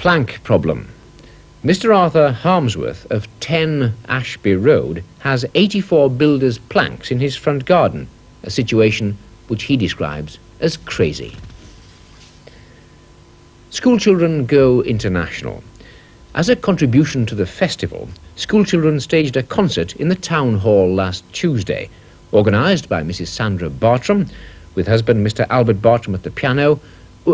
Plank problem. Mr. Arthur Harmsworth of 10 Ashby Road has 84 builders' planks in his front garden, a situation which he describes as crazy. Schoolchildren go international. As a contribution to the festival, schoolchildren staged a concert in the town hall last Tuesday, organised by Mrs. Sandra Bartram, with husband Mr. Albert Bartram at the piano.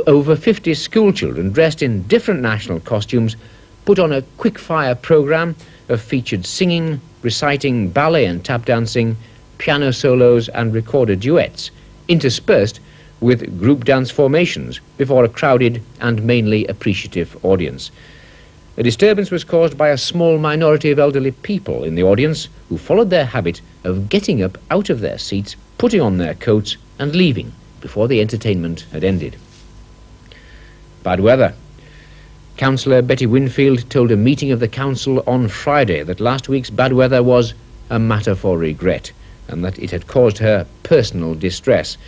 Over 50 schoolchildren dressed in different national costumes put on a quick-fire programme of featured singing, reciting, ballet and tap dancing, piano solos and recorded duets, interspersed with group dance formations before a crowded and mainly appreciative audience. A disturbance was caused by a small minority of elderly people in the audience who followed their habit of getting up out of their seats, putting on their coats and leaving before the entertainment had ended. Bad weather. Councillor Betty Winfield told a meeting of the council on Friday that last week's bad weather was a matter for regret and that it had caused her personal distress.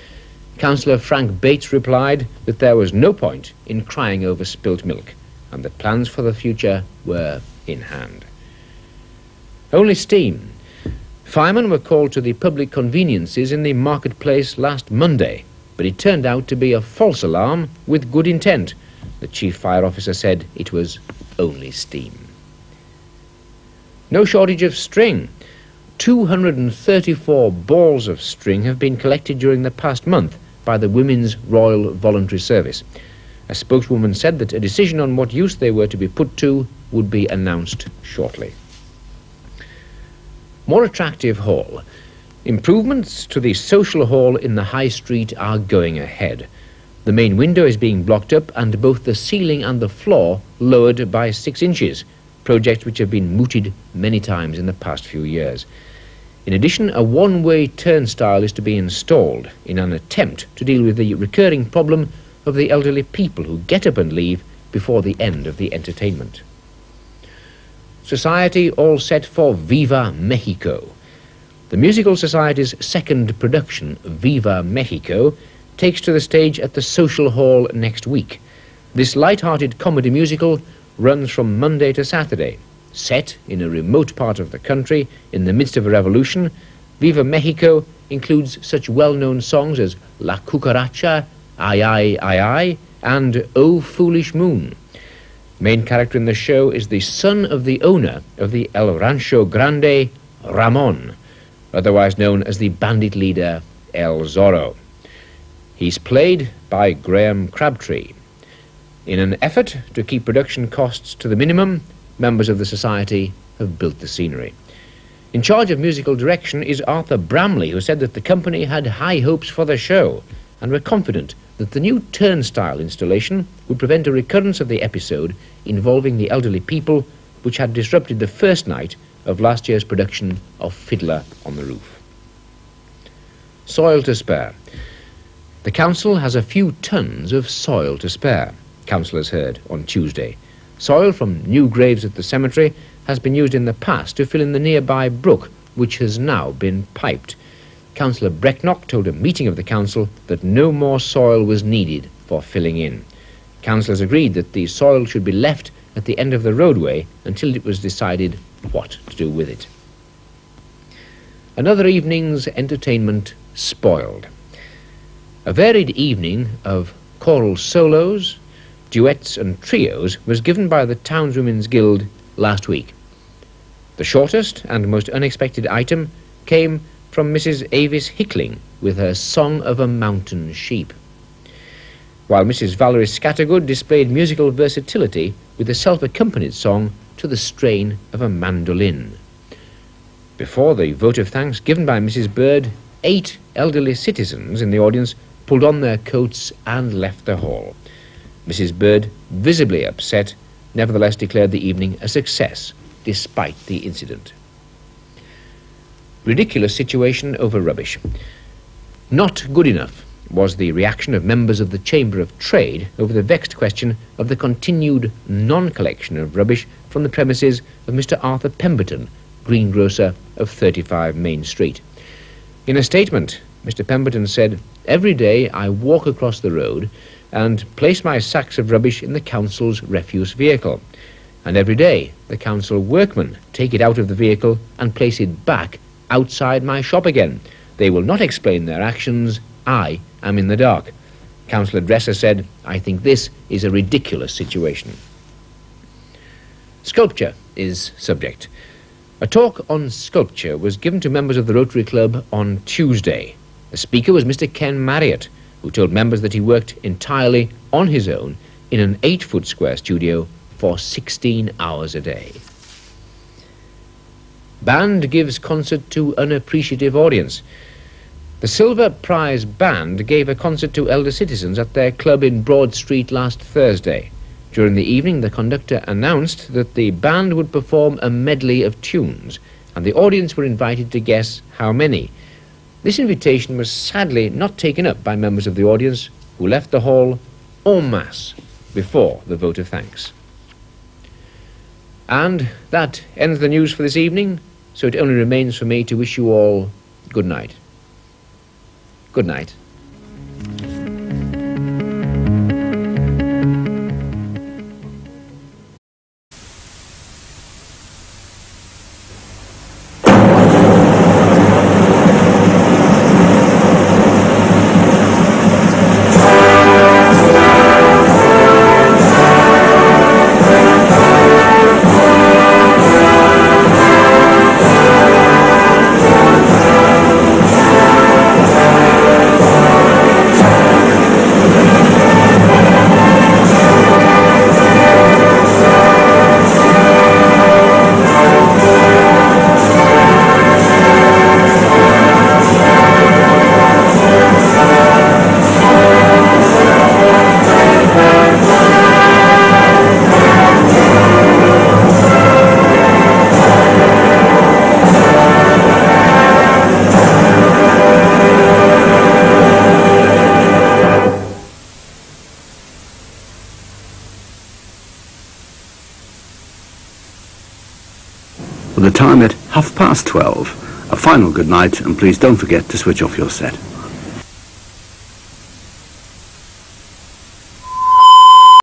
Councillor Frank Bates replied that there was no point in crying over spilt milk and that plans for the future were in hand. Only steam. Firemen were called to the public conveniences in the marketplace last Monday, but it turned out to be a false alarm with good intent. The chief fire officer said it was only steam. No shortage of string. 234 balls of string have been collected during the past month by the Women's Royal Voluntary Service. A spokeswoman said that a decision on what use they were to be put to would be announced shortly. More attractive hall. Improvements to the social hall in the High Street are going ahead. The main window is being blocked up and both the ceiling and the floor lowered by 6 inches, projects which have been mooted many times in the past few years. In addition, a one-way turnstile is to be installed in an attempt to deal with the recurring problem of the elderly people who get up and leave before the end of the entertainment. Society all set for Viva Mexico. The Musical Society's second production, Viva Mexico, takes to the stage at the Social Hall next week. This light-hearted comedy musical runs from Monday to Saturday. Set in a remote part of the country in the midst of a revolution, Viva Mexico includes such well-known songs as La Cucaracha, Ay Ay Ay Ay, and Oh Foolish Moon. Main character in the show is the son of the owner of the El Rancho Grande, Ramon, otherwise known as the bandit leader El Zorro. He's played by Graham Crabtree. In an effort to keep production costs to the minimum, members of the society have built the scenery. In charge of musical direction is Arthur Bramley, who said that the company had high hopes for the show and were confident that the new turnstile installation would prevent a recurrence of the episode involving the elderly people which had disrupted the first night of last year's production of Fiddler on the Roof. Soil to spare. The council has a few tons of soil to spare, councillors heard on Tuesday. Soil from new graves at the cemetery has been used in the past to fill in the nearby brook, which has now been piped. Councillor Brecknock told a meeting of the council that no more soil was needed for filling in. Councillors agreed that the soil should be left at the end of the roadway until it was decided what to do with it. Another evening's entertainment spoiled. A varied evening of choral solos, duets and trios was given by the Townswomen's Guild last week. The shortest and most unexpected item came from Mrs. Avis Hickling with her Song of a Mountain Sheep, while Mrs. Valerie Scattergood displayed musical versatility with a self-accompanied song to the strain of a mandolin. Before the vote of thanks given by Mrs. Bird, 8 elderly citizens in the audience pulled on their coats and left the hall. Mrs. Bird, visibly upset, nevertheless declared the evening a success, despite the incident. Ridiculous situation over rubbish. Not good enough was the reaction of members of the Chamber of Trade over the vexed question of the continued non-collection of rubbish from the premises of Mr. Arthur Pemberton, greengrocer of 35 Main Street. In a statement, Mr. Pemberton said, "Every day I walk across the road and place my sacks of rubbish in the council's refuse vehicle. And every day the council workmen take it out of the vehicle and place it back outside my shop again. They will not explain their actions. I am in the dark. Councillor Dresser said, "I think this is a ridiculous situation." Sculpture is subject. A talk on sculpture was given to members of the Rotary Club on Tuesday. The speaker was Mr. Ken Marriott, who told members that he worked entirely on his own in an 8-foot square studio for 16 hours a day. Band gives concert to unappreciative audience. The Silver Prize Band gave a concert to elder citizens at their club in Broad Street last Thursday. During the evening, the conductor announced that the band would perform a medley of tunes, and the audience were invited to guess how many. This invitation was sadly not taken up by members of the audience, who left the hall en masse before the vote of thanks. And that ends the news for this evening, so it only remains for me to wish you all good night. Good night. With the time at 12:30. A final good night, and please don't forget to switch off your set.